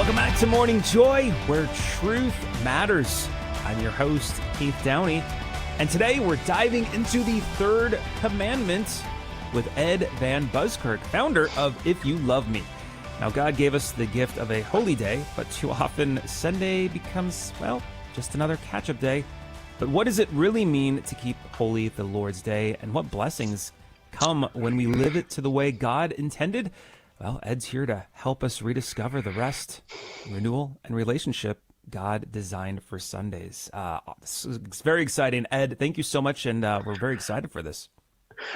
Welcome back to Morning Joy, where truth matters. I'm your host, Keith Downey, and today we're diving into the third commandment with Ed Van Buskirk, founder of If You Love Me. Now, God gave us the gift of a holy day, but too often Sunday becomes, well, just another catch-up day. But what does it really mean to keep holy the Lord's Day, and what blessings come when we live it to the way God intended? Well, Ed's here to help us rediscover the rest, renewal, and relationship God designed for Sundays. It's very exciting. Ed, thank you so much, and we're very excited for this.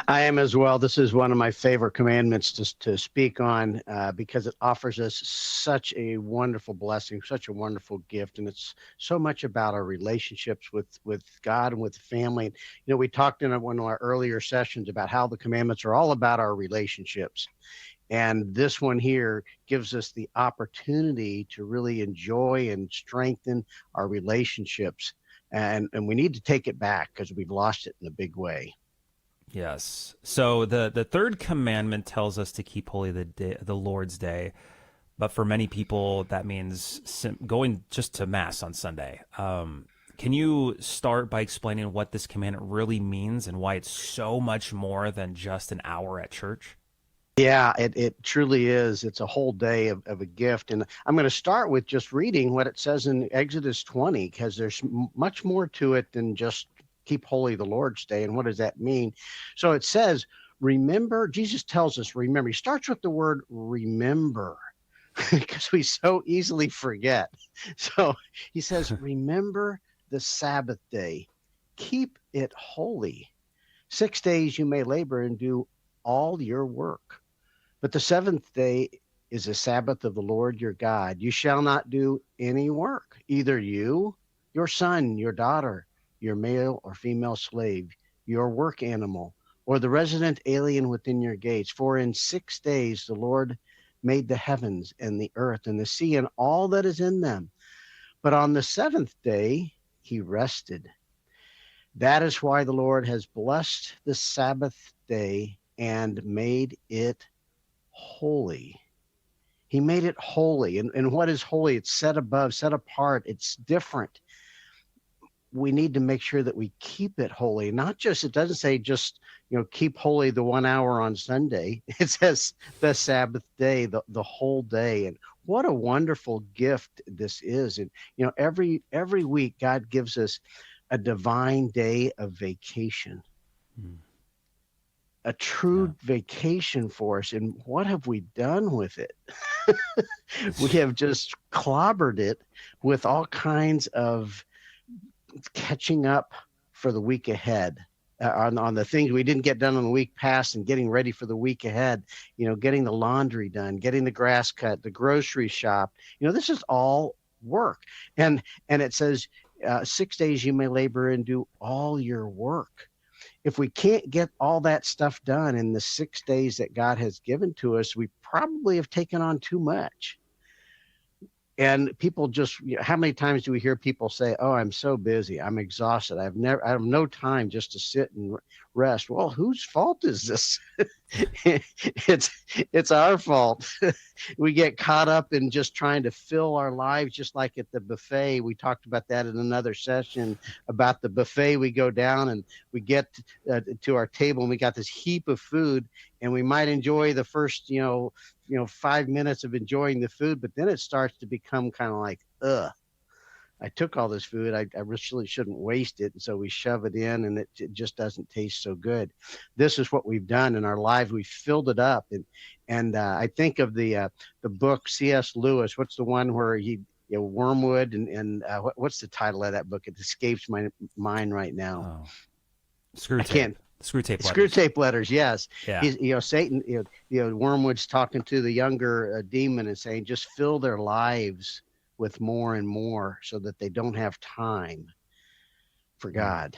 I am as well. This is one of my favorite commandments to speak on because it offers us such a wonderful blessing, such a wonderful gift, and it's so much about our relationships with God and with the family. You know, we talked in one of our earlier sessions about how the commandments are all about our relationships. And this one here gives us the opportunity to really enjoy and strengthen our relationships. And we need to take it back because we've lost it in a big way. Yes. So the third commandment tells us to keep holy the Lord's Day. But for many people, that means going just to Mass on Sunday. Can you start by explaining what this commandment really means and why it's so much more than just an hour at church? Yeah, it truly is. It's a whole day of a gift. And I'm going to start with just reading what it says in Exodus 20, because there's much more to it than just keep holy the Lord's Day. And what does that mean? So it says, remember, Jesus tells us, remember. He starts with the word remember because we so easily forget. So he says, remember the Sabbath day, keep it holy. 6 days you may labor and do all your work. But the seventh day is a Sabbath of the Lord your God. You shall not do any work, either you, your son, your daughter, your male or female slave, your work animal, or the resident alien within your gates. For in 6 days the Lord made the heavens and the earth and the sea and all that is in them. But on the seventh day he rested. That is why the Lord has blessed the Sabbath day and made it holy. He made it holy. And what is holy? It's set above, set apart. It's different. We need to make sure that we keep it holy. Not just, it doesn't say just, keep holy the 1 hour on Sunday. It says the Sabbath day, the whole day. And what a wonderful gift this is. And, every week God gives us a divine day of vacation. A true vacation for us. And what have we done with it? We have just clobbered it with all kinds of catching up for the week ahead on the things we didn't get done on the week past and getting ready for the week ahead, getting the laundry done, getting the grass cut, the grocery shop. This is all work. And it says 6 days you may labor and do all your work. If we can't get all that stuff done in the 6 days that God has given to us, we probably have taken on too much. And people just, how many times do we hear people say, oh, I'm so busy, I'm exhausted, I have no time just to sit and rest. Well, whose fault is this? It's our fault. We get caught up in just trying to fill our lives, just like at the buffet. We talked about that in another session about the buffet. We go down and we get to our table and we got this heap of food, and we might enjoy the first, 5 minutes of enjoying the food, but then it starts to become kind of like, I took all this food. I really shouldn't waste it. And so we shove it in, and it just doesn't taste so good. This is what we've done in our lives. We filled it up. And I think of the book C.S. Lewis. What's the one where he, Wormwood, and what's the title of that book? It escapes my mind right now. Oh. Screw tape. Screw tape letters. Screw tape letters, yes. Yeah. He's, Satan, Wormwood's talking to the younger demon and saying, just fill their lives with more and more so that they don't have time for God.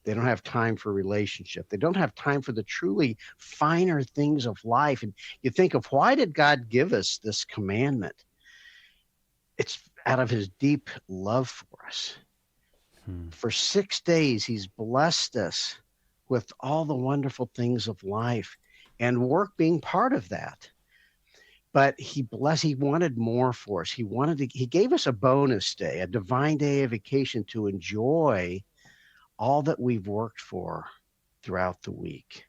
They don't have time for relationship. They don't have time for the truly finer things of life. And you think of, why did God give us this commandment? It's out of his deep love for us. For 6 days, he's blessed us with all the wonderful things of life, and work being part of that. but he wanted more for us. He gave us a bonus day, a divine day of vacation to enjoy all that we've worked for throughout the week.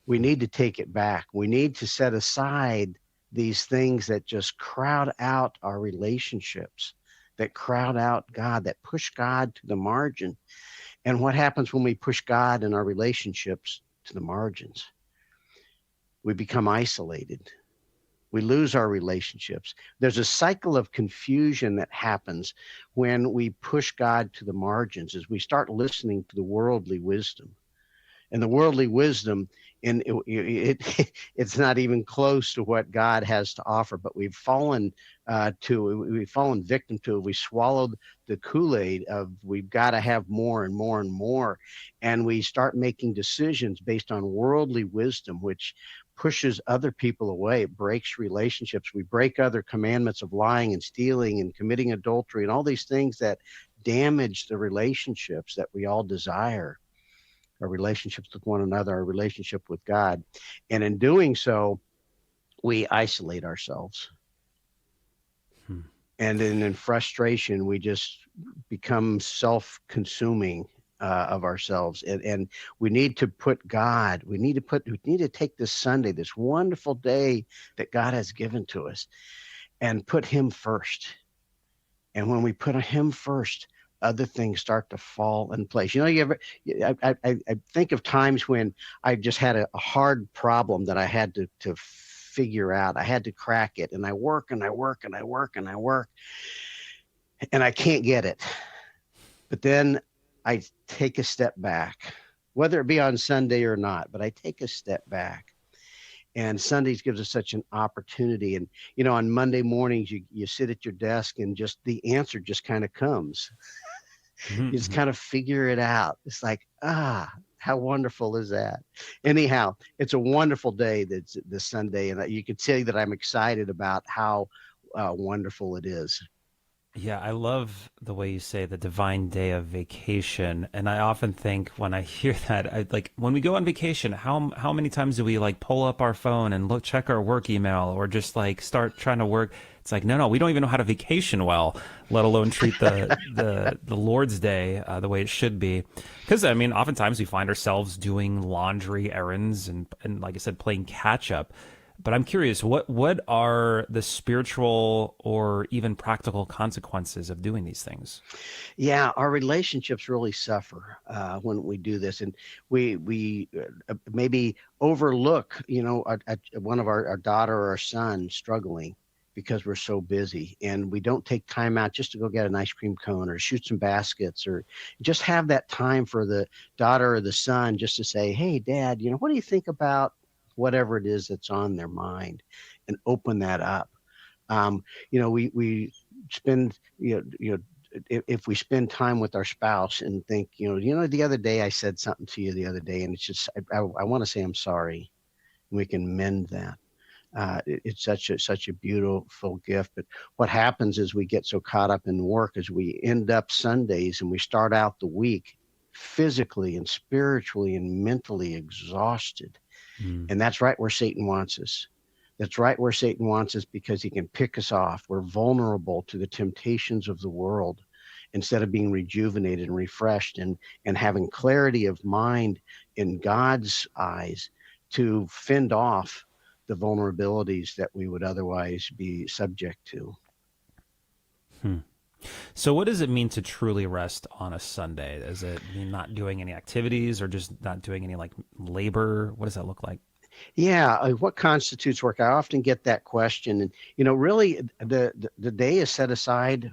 We need to take it back. We need to set aside these things that just crowd out our relationships, that crowd out God, that push God to the margin. And what happens when we push God and our relationships to the margins? We become isolated. We lose our relationships. There's a cycle of confusion that happens when we push God to the margins as we start listening to the worldly wisdom. And the worldly wisdom, and it's not even close to what God has to offer. But we've fallen victim to it. We swallowed the Kool-Aid of we've got to have more and more and more, and we start making decisions based on worldly wisdom, which pushes other people away. It breaks relationships. We break other commandments of lying and stealing and committing adultery and all these things that damage the relationships that we all desire, our relationships with one another, our relationship with God. And in doing so, we isolate ourselves. And in frustration, we just become self-consuming of ourselves. And we need to put God, we need to take this Sunday, this wonderful day that God has given to us, and put him first. And when we put him first, other things start to fall in place. I think of times when I just had a hard problem that I had to figure out. I had to crack it, and I work and I work and I work and I work, and I can't get it. But then I take a step back, whether it be on Sunday or not, but I take a step back. And Sundays gives us such an opportunity. And, on Monday mornings, you sit at your desk and just the answer just kind of comes. You just kind of figure it out. It's like, how wonderful is that? Anyhow, it's a wonderful day that's this Sunday. And you can see that I'm excited about how wonderful it is. Yeah, I love the way you say the divine day of vacation. And I often think when I hear that, like when we go on vacation, how many times do we like pull up our phone and check our work email or just like start trying to work? It's like, no, we don't even know how to vacation well, let alone treat the Lord's Day the way it should be. Because I mean, oftentimes we find ourselves doing laundry errands and like I said, playing catch up. But I'm curious, what are the spiritual or even practical consequences of doing these things? Yeah, our relationships really suffer when we do this, and we maybe overlook, one of our daughter or our son struggling because we're so busy, and we don't take time out just to go get an ice cream cone or shoot some baskets or just have that time for the daughter or the son just to say, "Hey, Dad, what do you think about whatever it is that's on their mind," and open that up. We spend, if we spend time with our spouse and think, the other day I said something to you the other day, and it's just, I want to say I'm sorry. We can mend that. It's such a beautiful gift. But what happens is we get so caught up in work as we end up Sundays and we start out the week physically and spiritually and mentally exhausted. And that's right where Satan wants us. That's right where Satan wants us because he can pick us off. We're vulnerable to the temptations of the world instead of being rejuvenated and refreshed and having clarity of mind in God's eyes to fend off the vulnerabilities that we would otherwise be subject to. So what does it mean to truly rest on a Sunday? Does it mean not doing any activities or just not doing any like labor? What does that look like? Yeah, what constitutes work? I often get that question, and really, the day is set aside,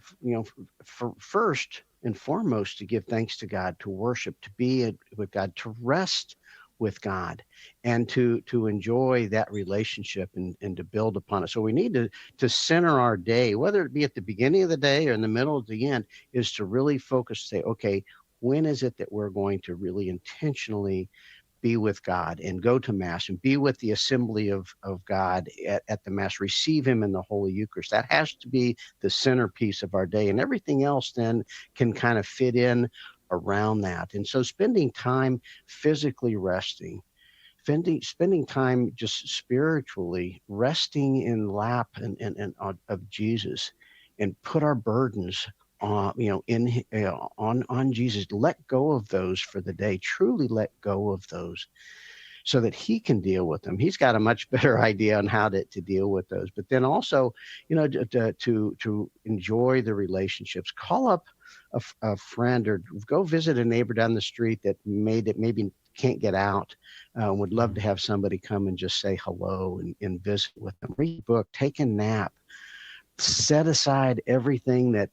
for first and foremost to give thanks to God, to worship, to be with God, to rest with God, and to enjoy that relationship and to build upon it. So we need to center our day, whether it be at the beginning of the day or in the middle of the end, is to really focus. Say, okay, when is it that we're going to really intentionally be with God and go to Mass and be with the assembly of God at the Mass, receive him in the Holy Eucharist. That has to be the centerpiece of our day, and everything else then can kind of fit in around that. And so spending time physically resting, spending time just spiritually resting in lap of Jesus, and put our burdens on Jesus. Let go of those for the day. Truly let go of those, so that he can deal with them. He's got a much better idea on how to deal with those. But then also, to enjoy the relationships. Call up a friend, or go visit a neighbor down the street that maybe can't get out. Would love to have somebody come and just say hello and visit with them. Read a book, take a nap, set aside everything that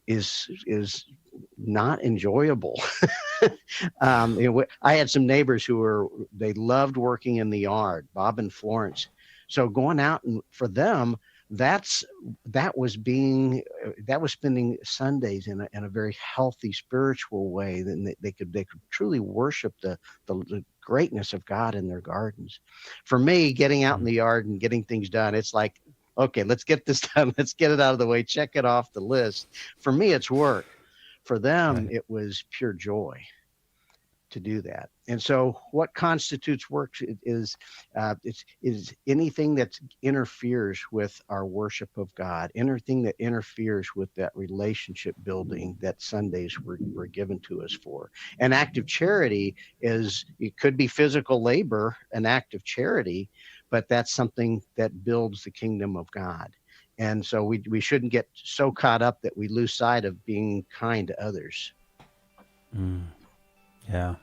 is not enjoyable. I had some neighbors they loved working in the yard, Bob and Florence. So going out, and for them, that was spending Sundays in a very healthy spiritual way. Then they could truly worship the greatness of God in their gardens. For me, getting out in the yard and getting things done, it's like, okay, let's get this done. Let's get it out of the way. Check it off the list. For me, it's work. For them, it was pure joy to do that. And so what constitutes work is anything that interferes with our worship of God, anything that interferes with that relationship building that Sundays were given to us for. An act of charity it could be physical labor, an act of charity, but that's something that builds the kingdom of God. And so we shouldn't get so caught up that we lose sight of being kind to others. Yeah.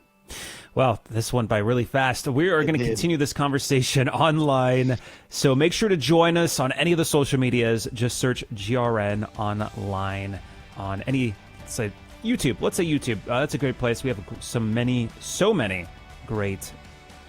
Well, this went by really fast. We are going to continue this conversation online. So make sure to join us on any of the social medias. Just search GRN online on let's say YouTube. That's a great place. We have so many great,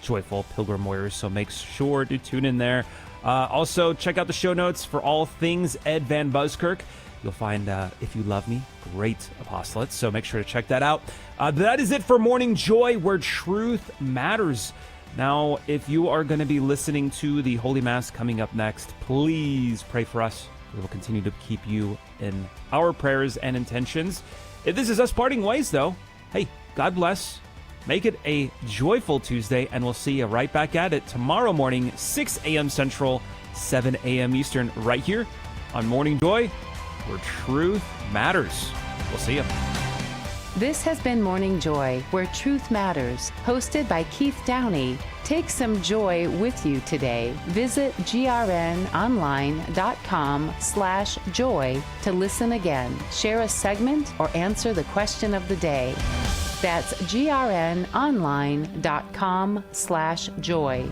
joyful pilgrim warriors. So make sure to tune in there. Also, check out the show notes for all things Ed Van Buskirk. You'll find If You Love Me, great apostolates. So make sure to check that out. That is it for Morning Joy, where truth matters. Now, if you are going to be listening to the Holy Mass coming up next, please pray for us. We will continue to keep you in our prayers and intentions. If this is us parting ways, though, hey, God bless. Make it a joyful Tuesday, and we'll see you right back at it tomorrow morning, 6 a.m. Central, 7 a.m. Eastern, right here on Morning Joy, where truth matters. We'll see you. This has been Morning Joy, where truth matters, hosted by Keith Downey. Take some joy with you today. Visit grnonline.com/joy to listen again, share a segment, or answer the question of the day. That's grnonline.com/joy.